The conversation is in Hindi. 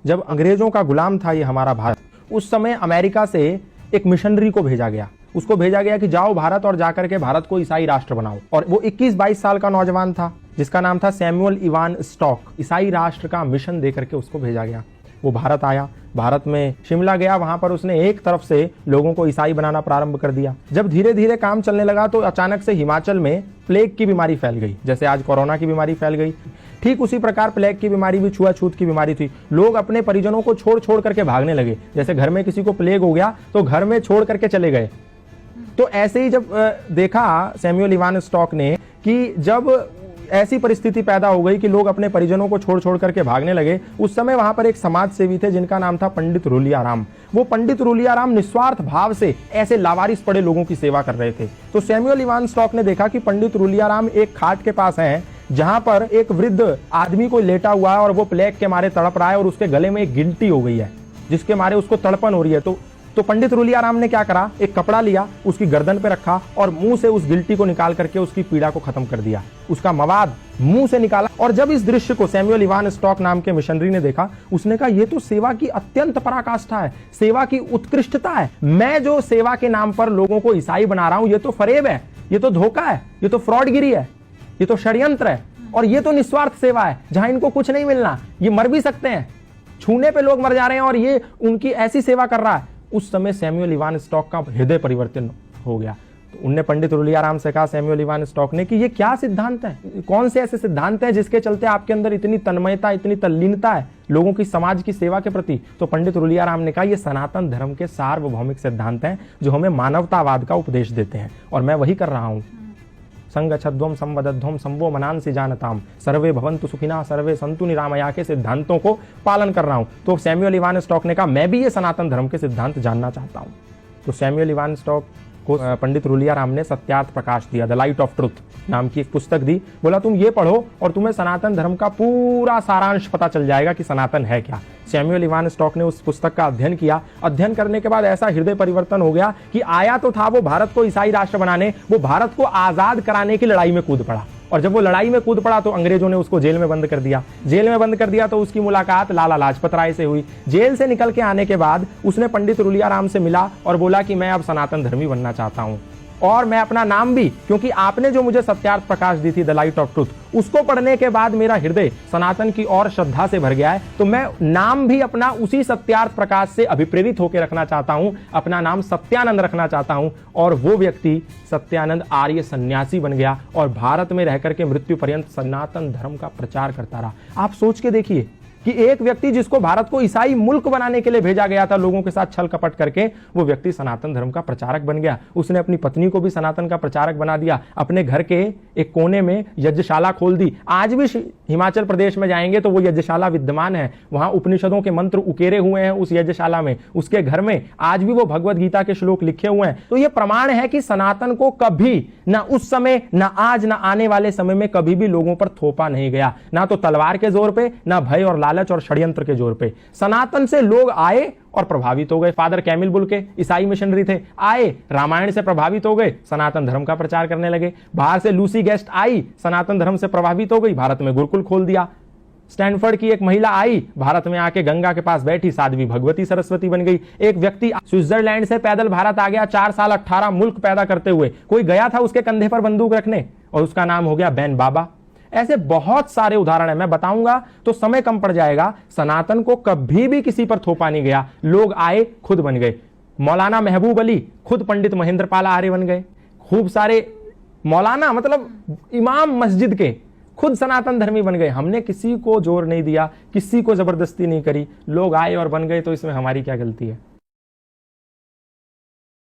जब अंग्रेजों का गुलाम था ये हमारा भारत, उस समय अमेरिका से एक मिशनरी को भेजा गया। उसको भेजा गया कि जाओ भारत और जाकर के भारत को ईसाई राष्ट्र बनाओ। और वो 21-22 साल का नौजवान था जिसका नाम था सैमुअल इवान स्टॉक। ईसाई राष्ट्र का मिशन देकर के उसको भेजा गया। वो भारत आया, भारत में शिमला गया, वहां पर उसने एक तरफ से लोगों को ईसाई बनाना प्रारंभ कर दिया। जब धीरे धीरे काम चलने लगा तो अचानक से हिमाचल में प्लेग की बीमारी फैल गई। जैसे आज कोरोना की बीमारी फैल गई, ठीक उसी प्रकार प्लेग की बीमारी भी छुआछूत की बीमारी थी। लोग अपने परिजनों को छोड़ छोड़ करके भागने लगे। जैसे घर में किसी को प्लेग हो गया तो घर में छोड़ करके चले गए। तो ऐसे ही जब देखा सैमुअल इवान स्टॉक ने कि जब ऐसी परिस्थिति पैदा हो गई कि लोग अपने परिजनों को छोड़ छोड़ करके भागने लगे, उस समय वहां पर एक समाज सेवी थे जिनका नाम था पंडित रूलियाराम। वो पंडित रूलियाराम निस्वार्थ भाव से ऐसे लावारिस पड़े लोगों की सेवा कर रहे थे। तो सैमुअल इवान स्टॉक ने देखा कि पंडित रूलियाराम एक खाट के पास हैं जहां पर एक वृद्ध आदमी को लेटा हुआ है और वो प्लेग के मारे तड़प रहा है और उसके गले में एक गिल्टी हो गई है जिसके मारे उसको तड़पन हो रही है। तो पंडित रूलियाराम ने क्या करा, एक कपड़ा लिया, उसकी गर्दन पे रखा और मुंह से उस गिल्टी को निकाल करके उसकी पीड़ा को खत्म कर दिया। उसका मवाद मुंह से निकाला। और जब इस दृश्य को सैमुअल इवान स्टॉक नाम के मिशनरी ने देखा, उसने कहा ये तो सेवा की अत्यंत पराकाष्ठा है, सेवा की उत्कृष्टता है। मैं जो सेवा के नाम पर लोगों को ईसाई बना रहा हूं, ये तो फरेब है, ये तो धोखा है, ये तो फ्रॉडगिरी है, ये तो षड्यंत्र है और ये तो निस्वार्थ सेवा है जहां इनको कुछ नहीं मिलना। ये मर भी सकते हैं, छूने पे लोग मर जा रहे हैं और ये उनकी ऐसी सेवा कर रहा है। उस समय सैमुअल इवान स्टॉक का हृदय परिवर्तन हो गया। तो उनने पंडित रूलियाराम से कहा, सैमुअल इवान स्टॉक ने, कि ये क्या सिद्धांत है, कौन से ऐसे सिद्धांत हैं जिसके चलते आपके अंदर इतनी तन्मयता, इतनी तल्लीनता है लोगों की समाज की सेवा के प्रति। तो पंडित रूलियाराम ने कहा, ये सनातन धर्म के सार्वभौमिक सिद्धांत हैं जो हमें मानवतावाद का उपदेश देते हैं और मैं वही कर रहा हूं। संगच्छध्वम संवदध्वम संवो मनांसि जानताम सर्वे भवन्तु सुखिना सर्वे सन्तु निरामया के सिद्धांतों को पालन कर रहा हूं। तो सैमुअल इवान स्टॉक ने कहा, मैं भी ये सनातन धर्म के सिद्धांत जानना चाहता हूं। तो सैमुअल इवान स्टॉक को पंडित रूलियाराम ने सत्यार्थ प्रकाश दिया, द लाइट ऑफ ट्रुथ नाम की एक पुस्तक दी। बोला तुम ये पढ़ो और तुम्हें सनातन धर्म का पूरा सारांश पता चल जाएगा कि सनातन है क्या। सैमुअल इवान स्टॉक ने उस पुस्तक का अध्ययन किया। अध्ययन करने के बाद ऐसा हृदय परिवर्तन हो गया कि आया तो था वो भारत को ईसाई राष्ट्र बनाने, वो भारत को आजाद कराने की लड़ाई में कूद पड़ा। और जब वो लड़ाई में कूद पड़ा तो अंग्रेजों ने उसको जेल में बंद कर दिया। जेल में बंद कर दिया तो उसकी मुलाकात लाला लाजपत राय से हुई। जेल से निकल के आने के बाद उसने पंडित रूलियाराम से मिला और बोला कि मैं अब सनातन धर्मी बनना चाहता हूं और मैं अपना नाम भी, क्योंकि आपने जो मुझे सत्यार्थ प्रकाश दी थी, द लाइट ऑफ ट्रुथ, उसको पढ़ने के बाद मेरा हृदय सनातन की और श्रद्धा से भर गया है। तो मैं नाम भी अपना उसी सत्यार्थ प्रकाश से अभिप्रेरित होकर रखना चाहता हूं। अपना नाम सत्यानंद रखना चाहता हूं। और वो व्यक्ति सत्यानंद आर्य सन्यासी बन गया और भारत में रहकर के मृत्यु पर्यंत सनातन धर्म का प्रचार करता रहा। आप सोच के देखिए कि एक व्यक्ति जिसको भारत को ईसाई मुल्क बनाने के लिए भेजा गया था, लोगों के साथ छल कपट करके, वो व्यक्ति सनातन धर्म का प्रचारक बन गया। उसने अपनी पत्नी को भी सनातन का प्रचारक बना दिया। अपने घर के एक कोने में यज्ञशाला खोल दी। आज भी हिमाचल प्रदेश में जाएंगे तो वो यज्ञशाला विद्यमान है। वहां उपनिषदों के मंत्र उकेरे हुए हैं उस यज्ञशाला में। उसके घर में आज भी वो भगवत गीता के श्लोक लिखे हुए हैं। तो ये प्रमाण है कि सनातन को कभी ना उस समय, ना आज, ना आने वाले समय में कभी भी लोगों पर थोपा नहीं गया। ना तो तलवार के जोर पे, ना भय और लालच और षड्यंत्र के जोर पे। सनातन से लोग आए और प्रभावित हो गए। फादर कैमिल बुल के ईसाई मिशनरी थे, आए, रामायण से प्रभावित हो गए, सनातन धर्म का प्रचार करने लगे। बाहर से लूसी गेस्ट आई, सनातन धर्म से प्रभावित हो गई, भारत में गुरुकुल खोल दिया। स्टैनफोर्ड की एक महिला आई, भारत में आके गंगा के पास बैठी, साध्वी भगवती सरस्वती बन गई। एक व्यक्ति स्विट्जरलैंड से पैदल भारत आ गया, 4 साल 18 मुल्क पैदा करते हुए। कोई गया था उसके कंधे पर बंदूक रखने और उसका नाम हो गया बैन बाबा। ऐसे बहुत सारे उदाहरण है, मैं बताऊंगा तो समय कम पड़ जाएगा। सनातन को कभी भी किसी पर थोपा नहीं गया। लोग आए, खुद बन गए। मौलाना महबूब अली खुद पंडित महेंद्र पाल आर्य बन गए। खूब सारे मौलाना, मतलब इमाम मस्जिद के, खुद सनातन धर्मी बन गए। हमने किसी को जोर नहीं दिया, किसी को जबरदस्ती नहीं करी, लोग आए और बन गए। तो इसमें हमारी क्या गलती है?